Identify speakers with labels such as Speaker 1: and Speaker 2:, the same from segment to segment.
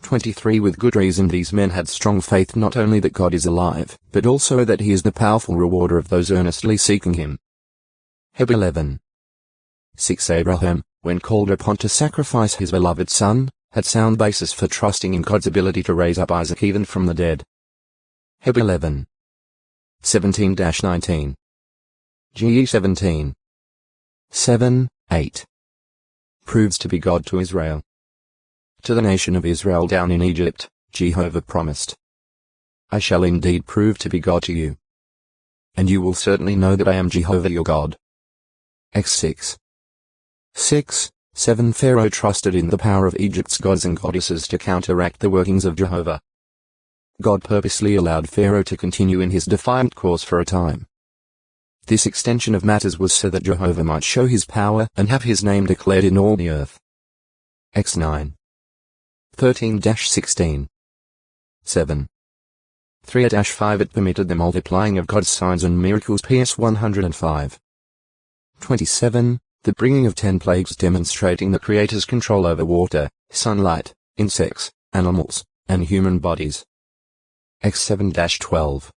Speaker 1: 23 With good reason these men had strong faith not only that God is alive, but also that he is the powerful rewarder of those earnestly seeking him. Heb 11. 6 Abraham, when called upon to sacrifice his beloved son, had sound basis for trusting in God's ability to raise up Isaac even from the dead. Heb 11. 17-19. GE 17. 7, 8. Proves to be God to Israel. To the nation of Israel down in Egypt, Jehovah promised, I shall indeed prove to be God to you. And you will certainly know that I am Jehovah your God. X 6. 6, 7 Pharaoh trusted in the power of Egypt's gods and goddesses to counteract the workings of Jehovah. God purposely allowed Pharaoh to continue in his defiant course for a time. This extension of matters was so that Jehovah might show his power and have his name declared in all the earth. X 9. 13-16. 7. 3-5 It permitted the multiplying of God's signs and miracles. PS 105. 27. The bringing of 10 plagues demonstrating the Creator's control over water, sunlight, insects, animals, and human bodies. X 7-12.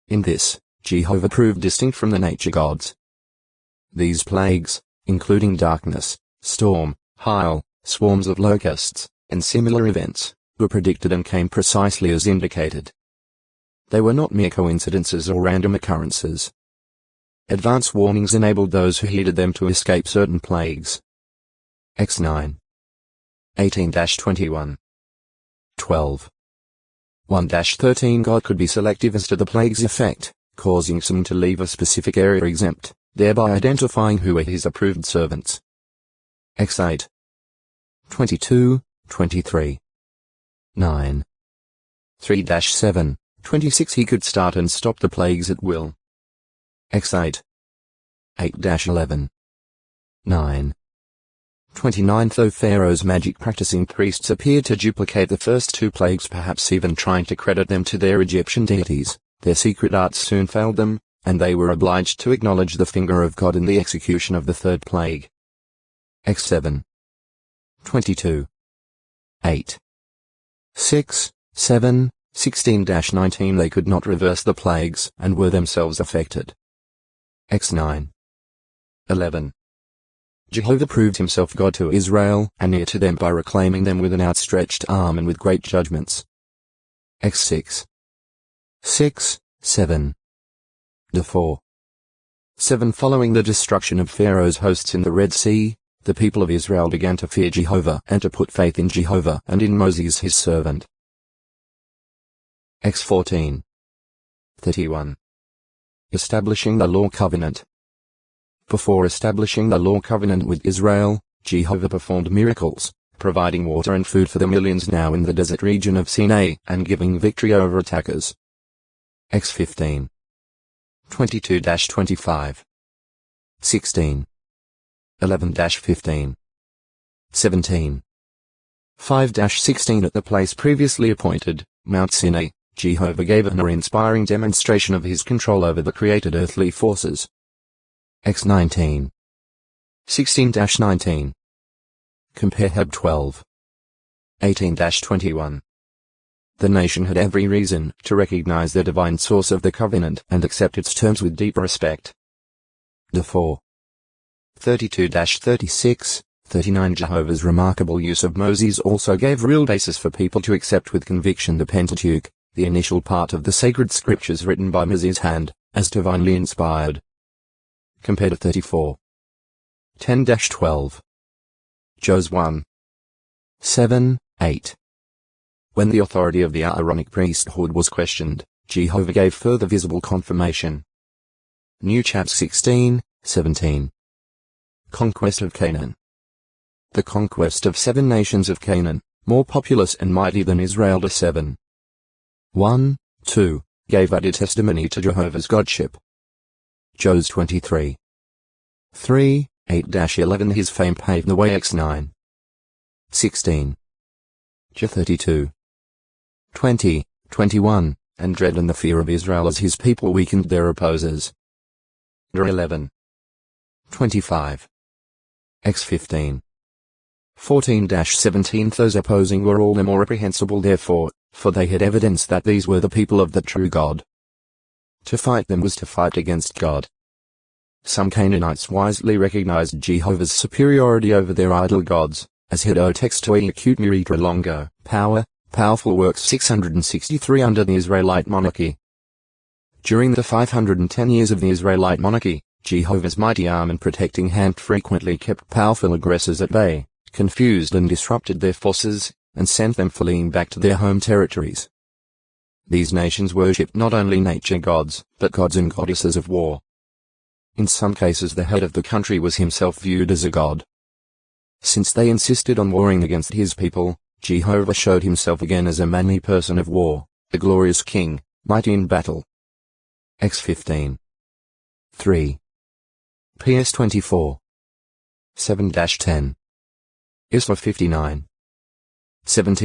Speaker 1: In this, Jehovah proved distinct from the nature gods. These plagues, including darkness, storm, hail, swarms of locusts, and similar events, were predicted and came precisely as indicated. They were not mere coincidences or random occurrences. Advance warnings enabled those who heeded them to escape certain plagues. X 9. 18-21. 12. 1-13 God could be selective as to the plague's effect, causing some to leave a specific area exempt, thereby identifying who were his approved servants. X 8. 22, 23. 9. 3-7, 26 He could start and stop the plagues at will. X 8. 8-11. 9. 29 Though Pharaoh's magic-practicing priests appeared to duplicate the first 2 plagues, perhaps even trying to credit them to their Egyptian deities, their secret arts soon failed them, and they were obliged to acknowledge the finger of God in the execution of the 3rd plague. X 7. 22. 8. 6, 7, 16-19 They could not reverse the plagues, and were themselves affected. X 9. 11. Jehovah proved himself God to Israel, and near to them by reclaiming them with an outstretched arm and with great judgments. X 6. 6, 7. 4. 7 Following the destruction of Pharaoh's hosts in the Red Sea, the people of Israel began to fear Jehovah and to put faith in Jehovah and in Moses his servant. X 14. 31. Establishing the Law Covenant. Before establishing the Law Covenant with Israel, Jehovah performed miracles, providing water and food for the millions now in the desert region of Sinai and giving victory over attackers. X 15. 22-25. 16. 11-15. 17. 5-16 At the place previously appointed, Mount Sinai, Jehovah gave an awe-inspiring demonstration of his control over the created earthly forces. X 19. 16-19. Compare Heb 12. 18-21. The nation had every reason to recognize the divine source of the covenant and accept its terms with deep respect. The 4. 32-36, 39 Jehovah's remarkable use of Moses also gave real basis for people to accept with conviction the Pentateuch, the initial part of the sacred scriptures written by Moses' hand, as divinely inspired. Compared to 34. 10-12. Jos 1. 7, 8. When the authority of the Aaronic priesthood was questioned, Jehovah gave further visible confirmation. New chapter 16, 17. Conquest of Canaan. The conquest of 7 nations of Canaan, more populous and mighty than Israel to 7. 1, 2, gave added testimony to Jehovah's Godship. Jos 23. 3, 8-11 His fame paved the way. X 9. 16. J 32. 20, 21, and dread and the fear of Israel as his people weakened their opposers. J 11. 25. X 15. 14-17 Those opposing were all the more reprehensible therefore, for they had evidence that these were the people of the true God. To fight them was to fight against God. Some Canaanites wisely recognized Jehovah's superiority over their idol gods, as Hiddo Textoi Acute Muritra Longo, Powerful Works 663 under the Israelite monarchy. During the 510 years of the Israelite monarchy, Jehovah's mighty arm and protecting hand frequently kept powerful aggressors at bay, confused and disrupted their forces, and sent them fleeing back to their home territories. These nations worshipped not only nature gods, but gods and goddesses of war. In some cases the head of the country was himself viewed as a god. Since they insisted on warring against his people, Jehovah showed himself again as a manly person of war, a glorious king, mighty in battle. Acts 15. 3. PS 24. 7-10. Isra 59. 17.